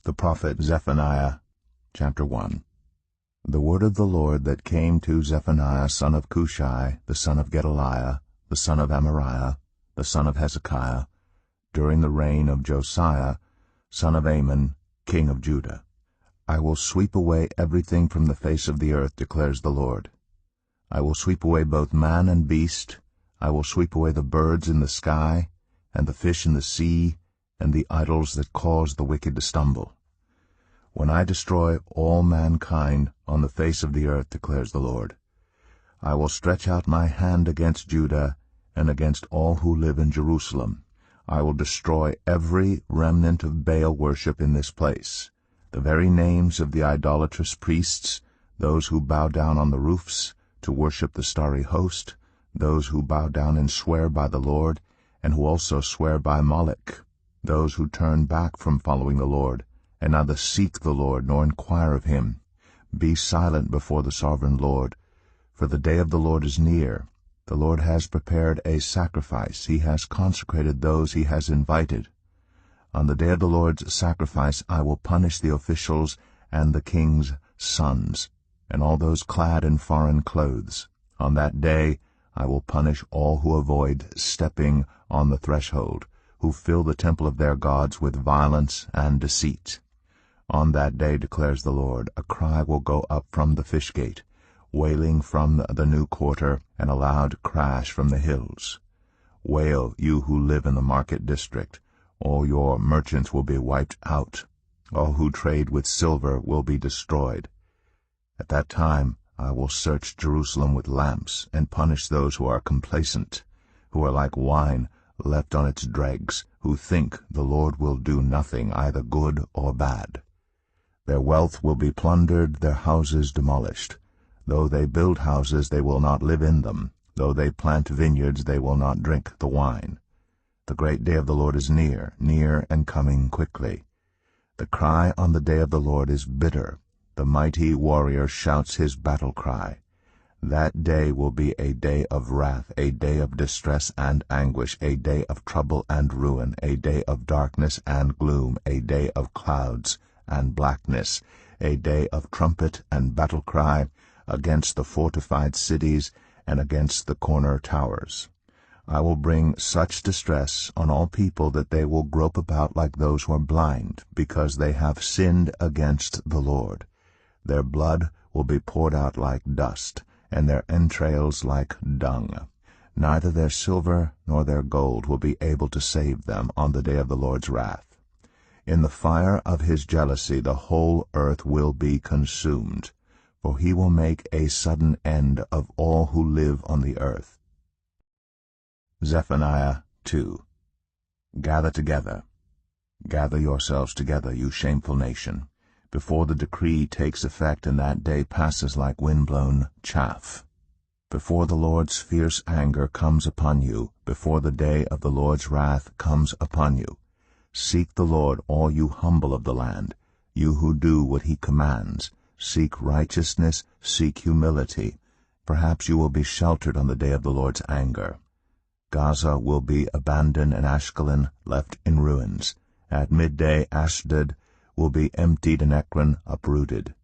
The prophet Zephaniah, chapter 1. The word of the Lord that came to Zephaniah son of Cushi, the son of Gedaliah, the son of Amariah, the son of Hezekiah, during the reign of Josiah, son of Amon, king of Judah. I will sweep away everything from the face of the earth, declares the Lord. I will sweep away both man and beast. I will sweep away the birds in the sky, and the fish in the sea, and the idols that cause the wicked to stumble. When I destroy all mankind on the face of the earth, declares the Lord, I will stretch out my hand against Judah and against all who live in Jerusalem. I will destroy every remnant of Baal worship in this place, the very names of the idolatrous priests, those who bow down on the roofs to worship the starry host, those who bow down and swear by the Lord, and who also swear by Moloch, those who turn back from following the Lord, and neither seek the Lord nor inquire of him. Be silent before the sovereign Lord, for the day of the Lord is near. The Lord has prepared a sacrifice. He has consecrated those he has invited. On the day of the Lord's sacrifice I will punish the officials and the king's sons, and all those clad in foreign clothes. On that day I will punish all who avoid stepping on the threshold, who fill the temple of their gods with violence and deceit. On that day, declares the Lord, a cry will go up from the fish gate, wailing from the new quarter, and a loud crash from the hills. Wail, you who live in the market district. All your merchants will be wiped out. All who trade with silver will be destroyed. At that time I will search Jerusalem with lamps, and punish those who are complacent, who are like wine left on its dregs, who think the Lord will do nothing, either good or bad. Their wealth will be plundered, their houses demolished. Though they build houses, they will not live in them. Though they plant vineyards, they will not drink the wine. The great day of the Lord is near, near and coming quickly. The cry on the day of the Lord is bitter. The mighty warrior shouts his battle cry. That day will be a day of wrath, a day of distress and anguish, a day of trouble and ruin, a day of darkness and gloom, a day of clouds and blackness, a day of trumpet and battle cry against the fortified cities and against the corner towers. I will bring such distress on all people that they will grope about like those who are blind, because they have sinned against the Lord. Their blood will be poured out like dust, and their entrails like dung. Neither their silver nor their gold will be able to save them on the day of the Lord's wrath. In the fire of his jealousy the whole earth will be consumed, for he will make a sudden end of all who live on the earth. Zephaniah 2. Gather together. Gather yourselves together, you shameful nation, before the decree takes effect and that day passes like wind-blown chaff. Before the Lord's fierce anger comes upon you, before the day of the Lord's wrath comes upon you. Seek the Lord, all you humble of the land, you who do what he commands. Seek righteousness, seek humility. Perhaps you will be sheltered on the day of the Lord's anger. Gaza will be abandoned and Ashkelon left in ruins. At midday Ashdod will be emptied and Ekron uprooted.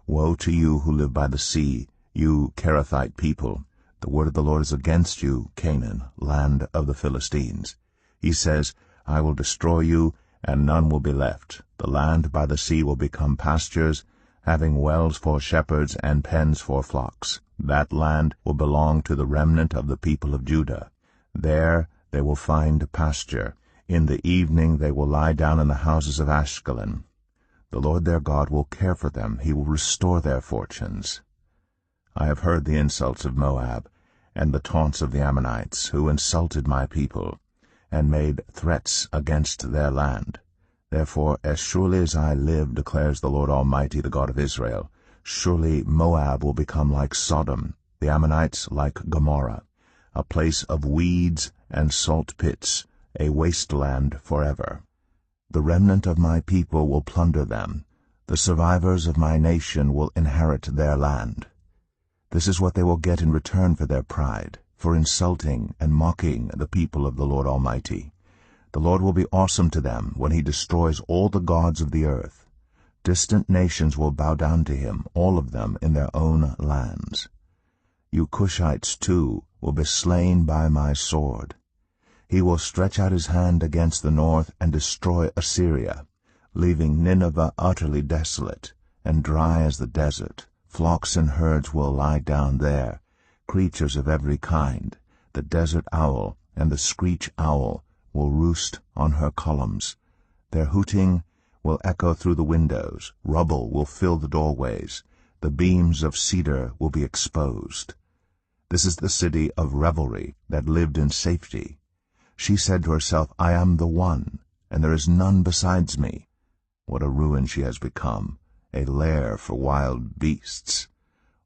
Woe to you who live by the sea, you Kerethite people. The word of the Lord is against you, Canaan, land of the Philistines. He says, I will destroy you, and none will be left. The land by the sea will become pastures, having wells for shepherds and pens for flocks. That land will belong to the remnant of the people of Judah. There they will find pasture. In the evening they will lie down in the houses of Ashkelon. The Lord their God will care for them. He will restore their fortunes. I have heard the insults of Moab, and the taunts of the Ammonites, who insulted my people, and made threats against their land. Therefore, as surely as I live, declares the Lord Almighty, the God of Israel, surely Moab will become like Sodom, the Ammonites like Gomorrah, a place of weeds and salt pits, a wasteland forever. The remnant of my people will plunder them. The survivors of my nation will inherit their land. This is what they will get in return for their pride, for insulting and mocking the people of the Lord Almighty. The Lord will be awesome to them when he destroys all the gods of the earth. Distant nations will bow down to him, all of them in their own lands. You Cushites, too, will be slain by my sword. He will stretch out his hand against the north and destroy Assyria, leaving Nineveh utterly desolate and dry as the desert. Flocks and herds will lie down there, creatures of every kind. The desert owl and the screech owl will roost on her columns. Their hooting will echo through the windows. Rubble will fill the doorways. The beams of cedar will be exposed. This is the city of revelry that lived in safety. She said to herself, I am the one, and there is none besides me. What a ruin she has become, a lair for wild beasts.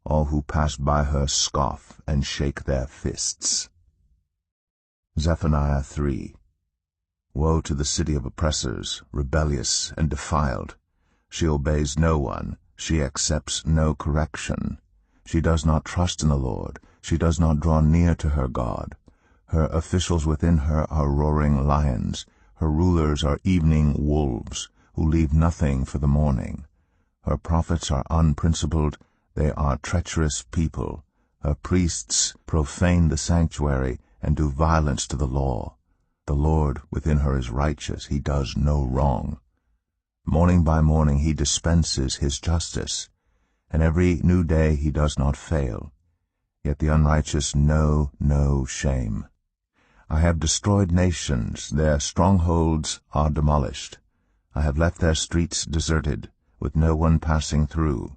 All who pass by her scoff and shake their fists. Zephaniah 3. Woe to the city of oppressors, rebellious and defiled. She obeys no one, she accepts no correction. She does not trust in the Lord, she does not draw near to her God. Her officials within her are roaring lions, her rulers are evening wolves, who leave nothing for the morning. Her prophets are unprincipled, they are treacherous people. Her priests profane the sanctuary and do violence to the law. The Lord within her is righteous, he does no wrong. Morning by morning he dispenses his justice, and every new day he does not fail. Yet the unrighteous know no shame. I have destroyed nations, their strongholds are demolished. I have left their streets deserted, with no one passing through.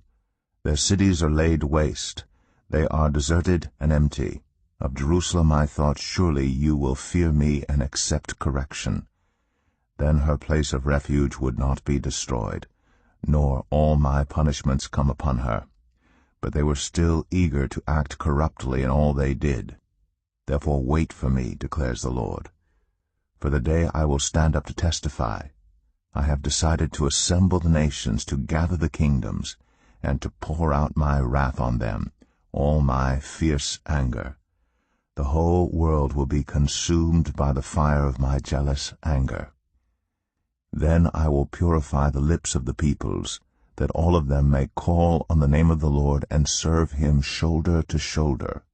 Their cities are laid waste, they are deserted and empty. Of Jerusalem I thought, surely you will fear me and accept correction. Then her place of refuge would not be destroyed, nor all my punishments come upon her. But they were still eager to act corruptly in all they did. Therefore wait for me, declares the Lord. For the day I will stand up to testify. I have decided to assemble the nations, to gather the kingdoms, and to pour out my wrath on them, all my fierce anger. The whole world will be consumed by the fire of my jealous anger. Then I will purify the lips of the peoples, that all of them may call on the name of the Lord and serve him shoulder to shoulder.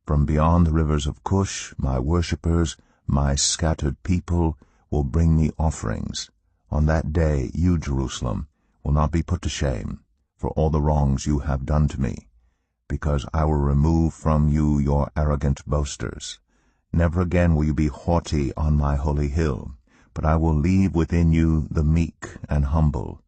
From beyond the rivers of Cush, my worshippers, my scattered people, will bring me offerings. On that day you, Jerusalem, will not be put to shame for all the wrongs you have done to me, because I will remove from you your arrogant boasters. Never again will you be haughty on my holy hill, but I will leave within you the meek and humble.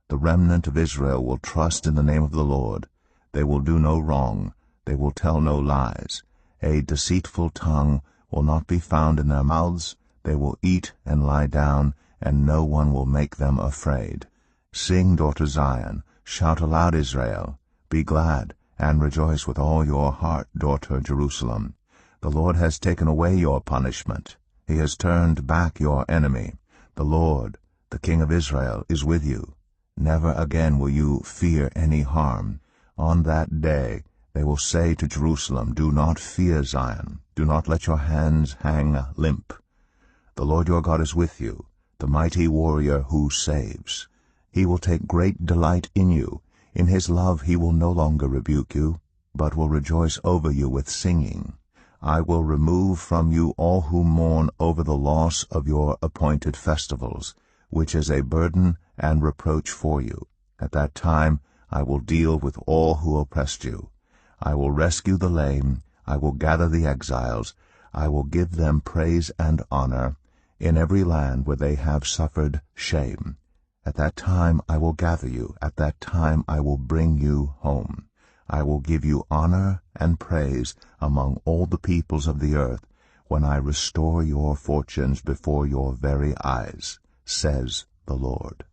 The remnant of Israel will trust in the name of the Lord. They will do no wrong, they will tell no lies. A deceitful tongue will not be found in their mouths. They will eat and lie down, and no one will make them afraid. Sing, daughter Zion, shout aloud, Israel. Be glad and rejoice with all your heart, daughter Jerusalem. The Lord has taken away your punishment. He has turned back your enemy. The Lord, the King of Israel, is with you. Never again will you fear any harm. On that day they will say to Jerusalem, do not fear Zion. Do not let your hands hang limp. The Lord your God is with you, the mighty warrior who saves. He will take great delight in you. In his love he will no longer rebuke you, but will rejoice over you with singing. I will remove from you all who mourn over the loss of your appointed festivals, which is a burden and reproach for you. At that time I will deal with all who oppressed you. I will rescue the lame, I will gather the exiles, I will give them praise and honor in every land where they have suffered shame. At that time I will gather you, at that time I will bring you home. I will give you honor and praise among all the peoples of the earth, when I restore your fortunes before your very eyes, says the Lord.